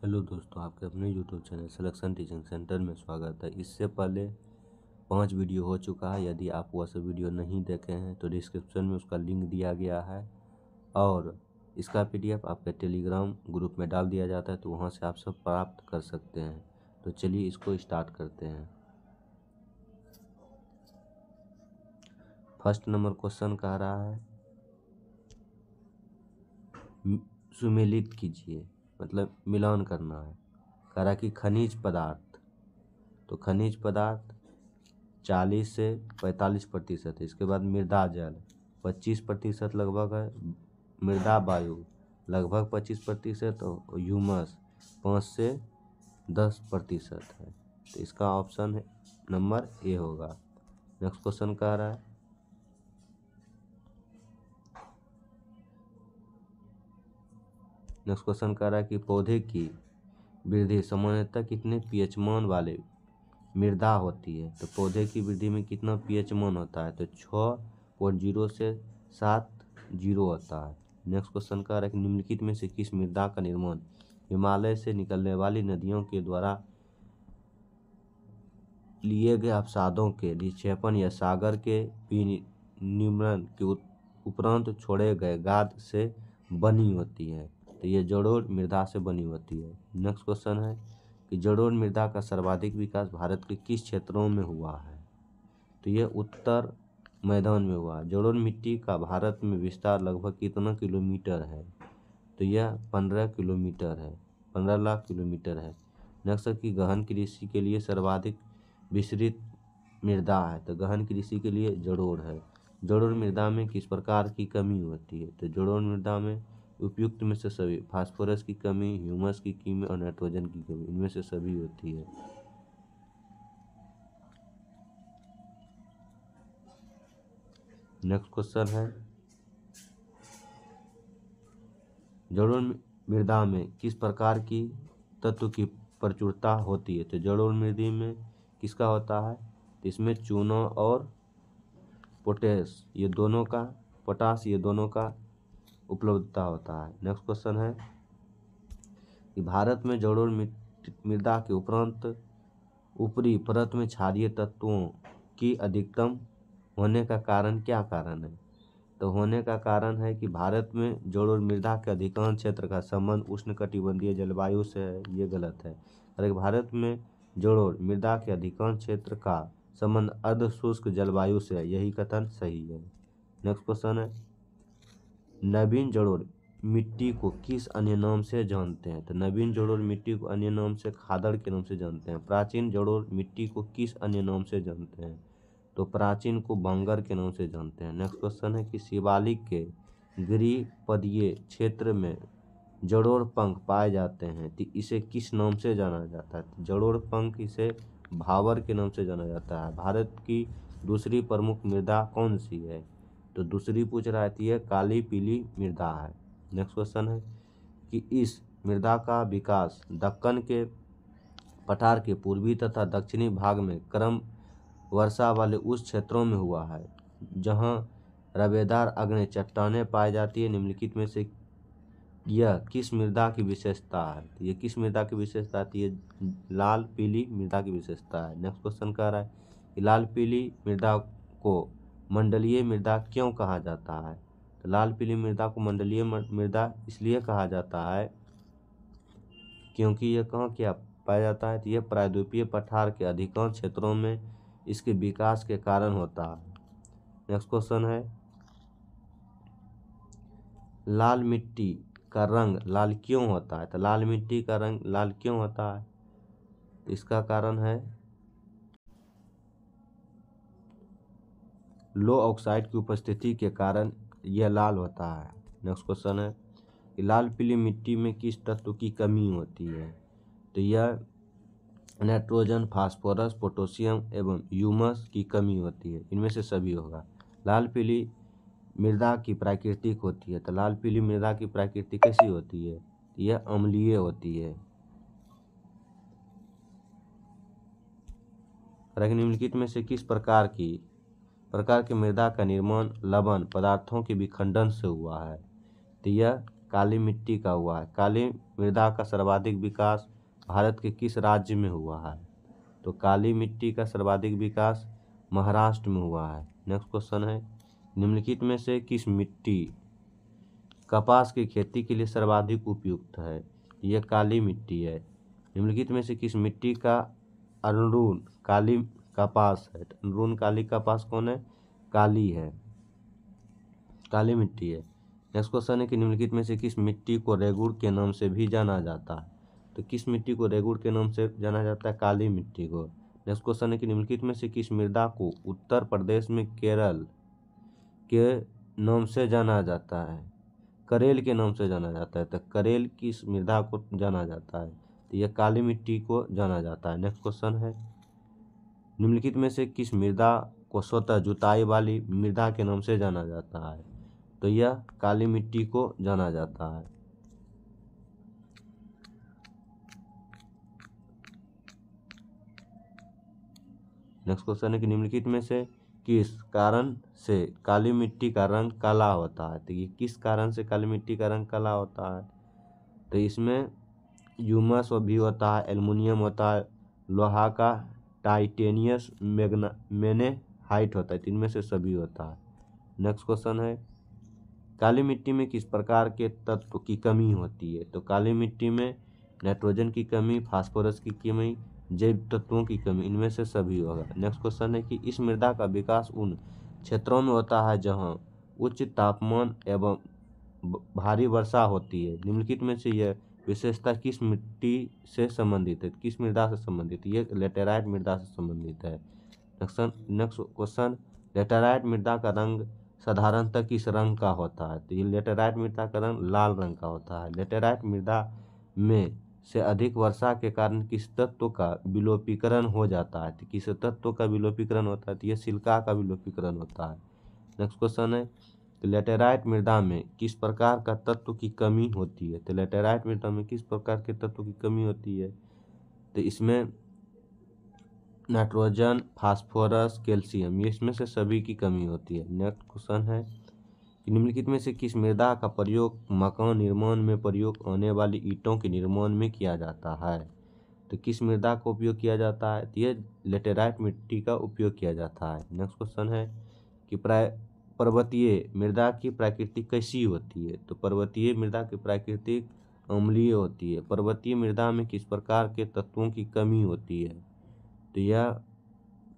Hello दोस्तों, आपके अपने YouTube channel selection teaching centre में स्वागत है। इससे पहले 5 वीडियो हो चुका है। यदि आप वह सब वीडियो नहीं देखे हैं तो डिस्क्रिप्शन में उसका लिंक दिया गया है और इसका PDF आपके टेलीग्राम ग्रुप में डाल दिया जाता है, तो वहां से आप सब प्राप्त कर सकते हैं। तो चलिए इसको स्टार्ट करते हैं। फर्स्ट नंबर क्वेश्चन कह रहा है सुमेलित कीजिए, मतलब मिलान करना है। कह रहा कि खनिज पदार्थ, तो खनिज पदार्थ 40 से 45% है। इसके बाद मृदा जल 25% लगभग है। मृदा वायु लगभग 25% और ह्यूमस 5 से 10% है। तो इसका ऑप्शन है नंबर ए होगा। नेक्स्ट क्वेश्चन कह रहा है कि पौधे की वृद्धि सामान्यतः कितने pH मान वाले मृदा होती है। तो पौधे की वृद्धि में कितना pH मान होता है, तो 6.0 से 7.0 होता है। नेक्स्ट क्वेश्चन कह रहा है कि निम्नलिखित में से किस मृदा का निर्माण हिमालय से निकलने वाली नदियों के द्वारा लिए गए अवसादों के निक्षेपण या सागर के विनिर्माण के उपरांत छोड़े गए गाद से बनी होती है। तो ये जलोढ़ मृदा से बनी होती है। नेक्स्ट क्वेश्चन है कि जलोढ़ मृदा का सर्वाधिक विकास भारत के किस क्षेत्रों में हुआ है। तो ये उत्तर मैदान में हुआ। जलोढ़ मिट्टी का भारत में विस्तार लगभग कितना किलोमीटर है, तो यह 15 किलोमीटर है, 15 लाख किलोमीटर है। नेक्स्ट है कि गहन कृषि के लिए सर्वाधिक विस्तृत मृदा है, तो गहन कृषि के लिए जलोढ़ है। जलोढ़ मृदा में किस प्रकार की कमी होती है, तो जलोढ़ मृदा में उपयुक्त में से सभी, फास्फोरस की कमी, ह्यूमस की कमी और नाइट्रोजन की कमी, इनमें से सभी होती है। नेक्स्ट क्वेश्चन है जलोढ़ मृदा में किस प्रकार की तत्व की प्रचुरता होती है। तो जलोढ़ मृदा में किसका होता है, तो इसमें चूना और पोटास ये दोनों का उपलब्धता होता है। नेक्स्ट क्वेश्चन है कि भारत में जलोढ़ मृदा के उपरांत ऊपरी परत में क्षारीय तत्वों की अधिकतम होने का कारण क्या कारण है। तो होने का कारण है कि भारत में जलोढ़ मृदा के अधिकांश क्षेत्र का संबंध उष्णकटिबंधीय जलवायु से है। ये गलत है। अगर भारत में जलोढ़ मृदा के अधिकांश क्षेत्र का संबंध अर्ध शुष्क जलवायु से है, यही कथन सही है। नेक्स्ट क्वेश्चन है नवीन जलोढ़ मिट्टी को किस अन्य नाम से जानते हैं। तो नवीन जलोढ़ मिट्टी को अन्य नाम से खादड़ के नाम से जानते हैं। प्राचीन जलोढ़ मिट्टी को किस अन्य नाम से जानते हैं, तो प्राचीन को बंगर के नाम से जानते हैं। नेक्स्ट क्वेश्चन है कि शिवालिक के गिरिपदीय क्षेत्र में जलोढ़ पंख पाए जाते हैं, तो इसे किस नाम से जाना जाता है। जलोढ़ पंख इसे भावर के नाम से जाना जाता है। भारत की दूसरी प्रमुख मृदा कौन सी है, तो दूसरी पूछ रहा है, यह काली पीली मृदा है। नेक्स्ट क्वेश्चन है कि इस मृदा का विकास दक्कन के पठार के पूर्वी तथा दक्षिणी भाग में क्रम वर्षा वाले उस क्षेत्रों में हुआ है जहां रवेदार आग्नेय चट्टानें पाई जाती है। निम्नलिखित में से यह किस मृदा की विशेषता है, तो ये किस मृदा की विशेषता है, ये लाल पीली मृदा की विशेषता है। नेक्स्ट क्वेश्चन कह रहा है कि लाल पीली मृदा को मंडलीय मृदा क्यों कहा जाता है। तो लाल पीली मृदा को मंडलीय मृदा इसलिए कहा जाता है क्योंकि यह कहाँ क्या पाया जाता है, तो यह प्रायद्वीपीय पठार के अधिकांश क्षेत्रों में इसके विकास के कारण होता है। नेक्स्ट क्वेश्चन है लाल मिट्टी का रंग लाल क्यों होता है। तो लाल मिट्टी का रंग लाल क्यों होता है, तो इसका कारण है लो ऑक्साइड की उपस्थिति के कारण यह लाल होता है। नेक्स्ट क्वेश्चन है कि लाल पीली मिट्टी में किस तत्व की कमी होती है, तो यह नाइट्रोजन, फास्फोरस, पोटेशियम एवं ह्यूमस की कमी होती है। इनमें से सभी होगा। लाल पीली मृदा की प्राकृतिक होती है, तो लाल पीली मृदा की प्राकृतिक कैसी होती है, यह अम्लीय होती है। निम्नलिखित में से किस प्रकार की मृदा का निर्माण लवण पदार्थों के विखंडन से हुआ है, तो यह काली मिट्टी का हुआ है। काली मृदा का सर्वाधिक विकास भारत के किस राज्य में हुआ है? तो काली मिट्टी का सर्वाधिक विकास महाराष्ट्र में हुआ है। नेक्स्ट क्वेश्चन है, निम्नलिखित में से किस मिट्टी कपास की खेती के लिए सर्वाधिक उपयुक्त है? यह काली मिट्टी है। निम्नलिखित में से किस मिट्टी का अरुण काली कपास है? अरुण काली कपास कौन है? काली है, काली मिट्टी है। नेक्स्ट क्वेश्चन है कि निम्नलिखित में से किस मिट्टी को रेगुड़ के नाम से भी जाना जाता है? तो किस मिट्टी को रेगुड़ के नाम से जाना जाता है? काली मिट्टी को। नेक्स्ट क्वेश्चन है कि निम्नलिखित में से किस मृदा को उत्तर प्रदेश में केरल के नाम से जाना जाता है? करेल के नाम से जाना जाता है। तो करेल किस मृदा को जाना जाता है? तो यह काली मिट्टी को जाना जाता है। नेक्स्ट क्वेश्चन है, निम्नलिखित में से किस मृदा को स्वतः जुताई वाली मृदा के नाम से जाना जाता है? तो यह काली मिट्टी को जाना जाता है। नेक्स्ट क्वेश्चन है कि निम्नलिखित में से किस कारण से काली मिट्टी का रंग काला होता है? तो ये किस कारण से काली मिट्टी का रंग काला होता है? तो इसमें ह्यूमस भी होता है, एल्युमिनियम होता है, लोहा का टाइटेनियस मेनेहाइट होता है, तीन में से सभी होता है। नेक्स्ट क्वेश्चन है, काली मिट्टी में किस प्रकार के तत्व की कमी होती है? तो काली मिट्टी में नाइट्रोजन की कमी, फास्फोरस की कमी, जैव तत्वों की कमी, इनमें से सभी होगा। नेक्स्ट क्वेश्चन है कि इस मृदा का विकास उन क्षेत्रों में होता है जहां उच्च तापमान एवं भारी वर्षा होती है। निम्नलिखित में से यह विशेषता किस मिट्टी से संबंधित है? किस मृदा से संबंधित है? ये लेटेराइट मृदा से संबंधित है। नेक्स्ट क्वेश्चन, लेटेराइट मृदा का रंग साधारणतः किस रंग का होता है? तो ये लेटेराइट मृदा का रंग लाल रंग का होता है। लेटेराइट मृदा में से अधिक वर्षा के कारण किस तत्व का विलोपीकरण हो जाता है? तो किस तत्व का विलोपीकरण होता है? तो यह सिलिका का विलोपीकरण होता है। नेक्स्ट क्वेश्चन है, तो लेटेराइट मृदा में किस प्रकार का तत्व की कमी होती है? तो लेटेराइट मृदा में किस प्रकार के तत्व की कमी होती है? तो इसमें नाइट्रोजन, फास्फोरस, कैल्शियम, ये इसमें से सभी की कमी होती है। नेक्स्ट क्वेश्चन है कि निम्नलिखित में से किस मृदा का प्रयोग मकान निर्माण में प्रयोग होने वाली ईंटों के निर्माण में किया जाता है? तो किस मृदा का उपयोग किया जाता है? तो यह लेटेराइट मिट्टी का उपयोग किया जाता है। नेक्स्ट क्वेश्चन है कि पर्वतीय मृदा की प्रकृति कैसी होती है? तो पर्वतीय मृदा की प्रकृति अम्लीय होती है। पर्वतीय मृदा में किस प्रकार के तत्वों की कमी होती है? तो यह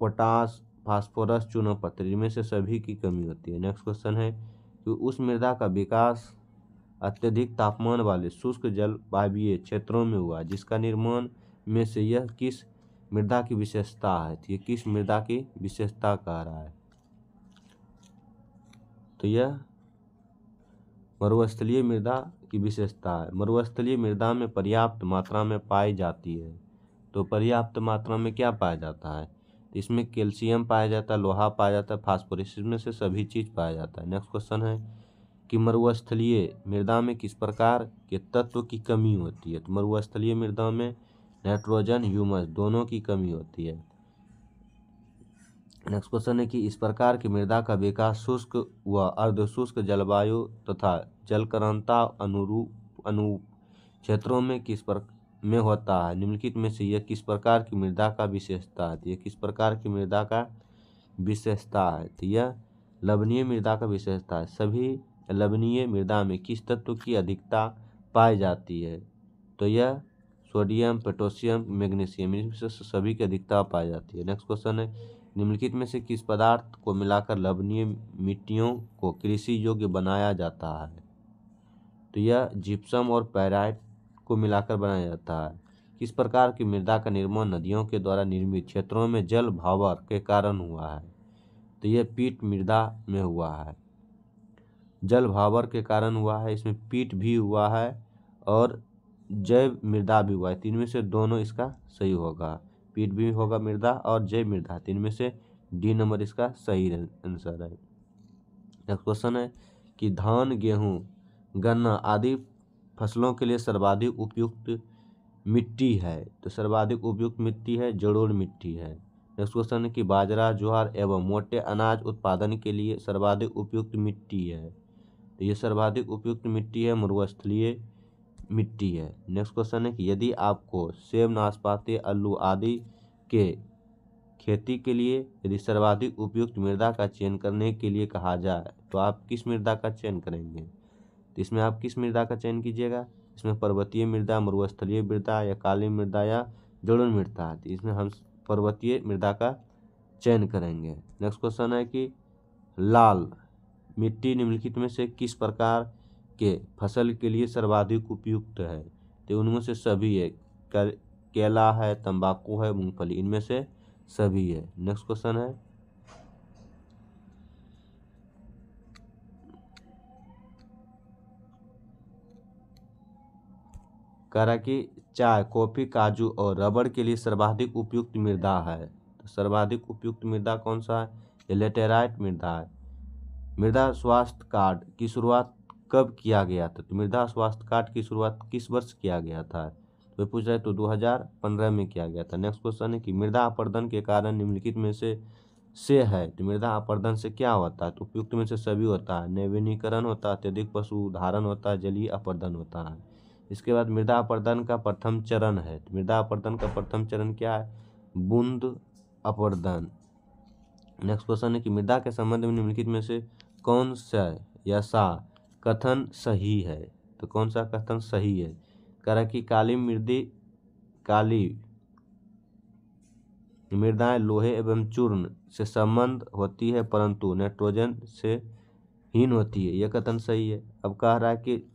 पोटास, फास्फोरस, चूना पत्थर, इनमें से सभी की कमी होती है। नेक्स्ट क्वेश्चन है कि उस मृदा का विकास अत्यधिक तापमान वाले शुष्क जलवायु क्षेत्रों में हुआ जिसका निर्माण में से यह किस मृदा की विशेषता है? तो ये किस मृदा की विशेषता कह रहा है? तो यह मरुस्थलीय मृदा की विशेषता है। मरुस्थलीय मृदा में पर्याप्त मात्रा में पाई जाती है। तो पर्याप्त मात्रा में क्या पाया जाता है? तो इसमें कैल्शियम पाया जाता है, लोहा पाया जाता है, फास्फोरस, इसमें से सभी चीज पाया जाता है। नेक्स्ट क्वेश्चन है कि मरुस्थलीय मृदा में किस प्रकार के तत्व की कमी होती है? तो मरुस्थलीय मृदा में नाइट्रोजन, ह्यूमस दोनों की कमी होती है। नेक्स्ट क्वेश्चन है कि इस प्रकार की मृदा का विकास शुष्क व अर्धशुष्क जलवायु तथा जलकरांता अनुरूप क्षेत्रों में में होता है। निम्नलिखित में से यह किस प्रकार की मृदा का विशेषता है? यह किस प्रकार की मृदा का विशेषता है? तो यह लवणीय मृदा का विशेषता है। सभी लवणीय मृदा में किस तत्व की अधिकता पाई जाती है? तो यह सोडियम, पोटेशियम, मैग्नीशियम, इनमें से सभी की अधिकता पाई जाती है। नेक्स्ट क्वेश्चन है, निम्नलिखित में से किस पदार्थ को मिलाकर लवणीय मिट्टियों को कृषि योग्य बनाया जाता है? तो यह जिप्सम और पैराइट को मिलाकर बनाया जाता है। किस प्रकार की मृदा का निर्माण नदियों के द्वारा निर्मित क्षेत्रों में जल भावर के कारण हुआ है? तो यह पीट मृदा में हुआ है। जल भावर के कारण हुआ है, इसमें पीट भी हुआ है और जैव मृदा भी हुआ है। तीन में से दोनों इसका सही होगा। पीट भी होगा मृदा और जैव मृदा, तीन में से डी नंबर इसका सही आंसर है। नेक्स्ट क्वेश्चन है कि धान, गेहूं, गन्ना आदि फसलों के लिए सर्वाधिक उपयुक्त मिट्टी है? तो सर्वाधिक उपयुक्त मिट्टी है जलोढ़ मिट्टी है। नेक्स्ट क्वेश्चन है कि बाजरा, ज्वार एवं मोटे अनाज उत्पादन के लिए सर्वाधिक उपयुक्त मिट्टी है? तो ये सर्वाधिक उपयुक्त मिट्टी है मरुस्थलीय मिट्टी है। नेक्स्ट क्वेश्चन है कि यदि आपको सेब, नाशपाती, आलू आदि के खेती के लिए यदि सर्वाधिक उपयुक्त मृदा का चयन करने के लिए कहा जाए तो आप किस मृदा का चयन करेंगे? तो इसमें आप किस मृदा का चयन कीजिएगा? इसमें पर्वतीय मृदा, मरुस्थलीय मृदा या काली मृदा या जलोढ़ मृदा। तो इसमें हम पर्वतीय मृदा का चयन करेंगे। नेक्स्ट क्वेश्चन है कि लाल मिट्टी निम्नलिखित में से किस प्रकार के फसल के लिए सर्वाधिक उपयुक्त है? तो उनमें से सभी है, केला है, तंबाकू है, मूंगफली, इनमें से सभी है। नेक्स्ट क्वेश्चन है कह रहा कि चाय, कॉफी, काजू और रबड़ के लिए सर्वाधिक उपयुक्त मृदा है। तो सर्वाधिक उपयुक्त मृदा कौन सा है? ये लेटेराइट मृदा है। मृदा स्वास्थ्य कार्ड की शुरुआत कब किया गया था? तो मृदा स्वास्थ्य कार्ड की शुरुआत किस वर्ष किया गया था? तो पूछ रहे तो 2015 में किया गया था। नेक्स्ट क्वेश्चन है कि मृदा अपरदन के कारण निम्नलिखित में से है। तो मृदा अपरदन से क्या होता है? तो उपयुक्त में से सभी होता है। नवीनीकरण होता है, अत्यधिक पशु धारण होता है, जलीय अपरदन होता है। इसके बाद मृदा अपरदन का प्रथम चरण है। तो मृदा अपरदन का प्रथम चरण क्या है? बूंद अपरदन। नेक्स्ट क्वेश्चन है कि मृदा के संबंध में निम्नलिखित में से कौन सा या सा कथन सही है? तो कौन सा कथन सही है? कह रहा कि काली मृदाएं लोहे एवं चूर्ण से संबंध होती है परंतु नाइट्रोजन से हीन होती है। यह कथन सही है। अब कह रहा है कि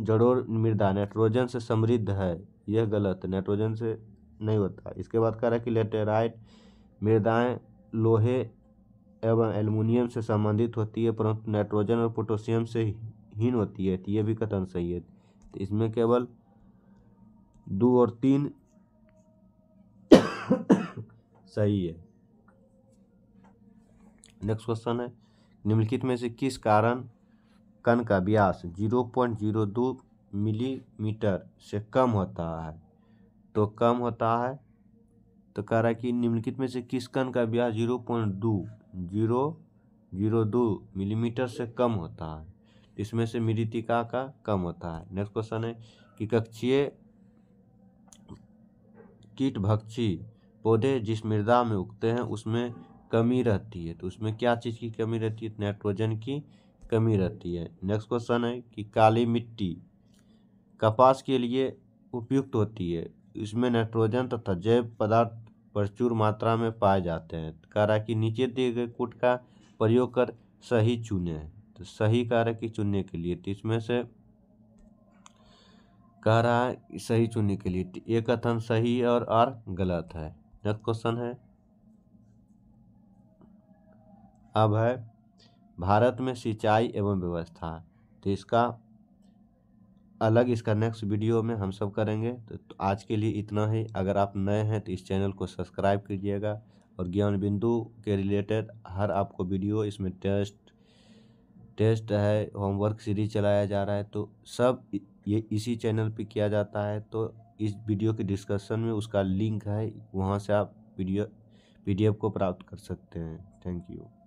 जलोढ़ मृदा नाइट्रोजन से समृद्ध है। यह गलत है, नाइट्रोजन से नहीं होता। इसके बाद कह रहा है कि लेटेराइट मृदाएं लोहे एवं एल्युमिनियम से संबंधित होती है परंतु नाइट्रोजन और पोटेशियम से हीन होती है। तो यह भी कथन सही है। तो इसमें केवल 2 और 3 सही है। नेक्स्ट क्वेश्चन है निम्नलिखित में से किस कारण कण का व्यास 0.02 मिलीमीटर से कम होता है? तो कम होता है। तो कह रहा है कि निम्नलिखित में से किस कण का व्यास 0.002 मिलीमीटर से कम होता है? इसमें से मृत्तिका का कम होता है। नेक्स्ट क्वेश्चन है कि कक्षीय कीटभक्षी पौधे जिस मृदा में उगते हैं उसमें कमी रहती है। तो उसमें क्या चीज़ की कमी रहती है? नाइट्रोजन की कमी रहती है। नेक्स्ट क्वेश्चन है कि काली मिट्टी कपास के लिए उपयुक्त होती है। इसमें नाइट्रोजन तथा जैव पदार्थ प्रचुर मात्रा में पाए जाते हैं। कह रहा है कि नीचे दिए गए कूट का प्रयोग कर सही चुने। तो सही कह रहा है कि चुनने के लिए, तो इसमें से कह रहा है सही चुनने के लिए एक कथन सही है और आर गलत है। नेक्स्ट क्वेश्चन है अब है भारत में सिंचाई एवं व्यवस्था। तो इसका अलग इसका नेक्स्ट वीडियो में हम सब करेंगे। तो आज के लिए इतना ही। अगर आप नए हैं तो इस चैनल को सब्सक्राइब कीजिएगा और ज्ञान बिंदु के रिलेटेड हर आपको वीडियो, इसमें टेस्ट है, होमवर्क सीरीज चलाया जा रहा है। तो सब ये इसी चैनल पे किया जाता है। तो इस वीडियो के डिस्क्रिप्शन में उसका लिंक है, वहाँ से आप PDF को प्राप्त कर सकते हैं। Thank you.